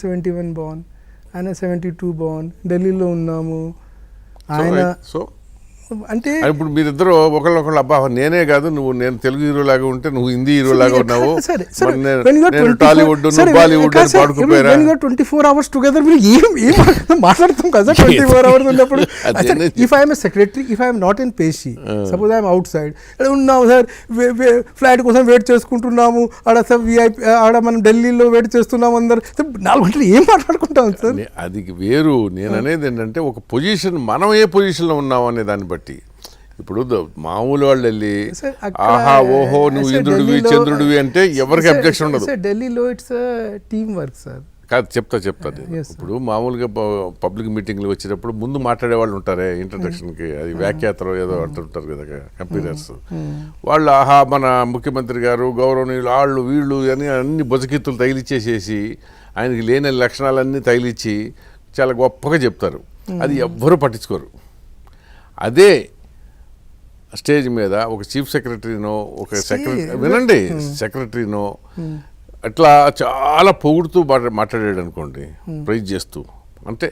71 born, ఆయన 72 born, ఢిల్లీలో ఉన్నాము ఆయన. సో అంటే ఇప్పుడు మీరిద్దరు ఒకళ్ళొకళ్ళు అబ్బా నేనే కాదు నువ్వు నేను తెలుగు హీరో లాగా ఉంటే నువ్వు హిందీ హీరో లాగా ఉన్నావు, నేను టాలీవుడ్ నువ్వు బాలీవుడ్ అని పాడుకుపోయారా? 24 hours together ఏం మాట్లాడతాం కదా 24 hours ఉన్నప్పుడు. If I'm secretary, if I'm not in పేషి, సపోజ్ ఐఎమ్ అవుట్ సైడ్ ఉన్నాము సార్, ఫ్లైట్ కోసం వెయిట్ చేసుకుంటున్నాము, ఆడ సార్ విఐపి ఆడ మనం ఢిల్లీలో వెయిట్ చేస్తున్నాము, అందరు 4 గంటలు ఏం మాట్లాడుకుంటాం సార్? అది వేరు. నేను అనేది ఏంటంటే ఒక పొజిషన్, మనం ఏ పొజిషన్లో ఉన్నాం అనే దాన్ని బట్టి. ఇప్పుడు మామూలు వాళ్ళు వెళ్ళి ఆహా ఓహో నువ్వు ఇంద్రుడివి చంద్రుడివి అంటే ఎవరికి అబ్జెక్షన్ ఉండదు. ఢిల్లీలో ఇట్స్ టీమ్ వర్క్ సార్. కాదు చెప్తాను. ఇప్పుడు మామూలుగా పబ్లిక్ మీటింగ్లు వచ్చినప్పుడు ముందు మాట్లాడే వాళ్ళు ఉంటారే ఇంట్రడక్షన్కి, అది వ్యాఖ్యాతలు ఏదో అంటుంటారు కదా కంపెనీర్స్, వాళ్ళు ఆహా మన ముఖ్యమంత్రి గారు గౌరవనీయులు వాళ్ళు వీళ్ళు అని అన్ని బుజకిత్తులు తగిలిచ్చేసేసి ఆయనకి లేని లక్షణాలన్నీ తగిలిచ్చి చాలా గొప్పగా చెప్తారు. అది ఎవ్వరూ పట్టించుకోరు. అదే స్టేజ్ మీద ఒక చీఫ్ సెక్రటరీనో ఒక వినండి సెక్రటరీనో అట్లా చాలా పొగుడుతూ మాట్లాడాడు అనుకోండి, ప్రైజ్ చేస్తూ, అంటే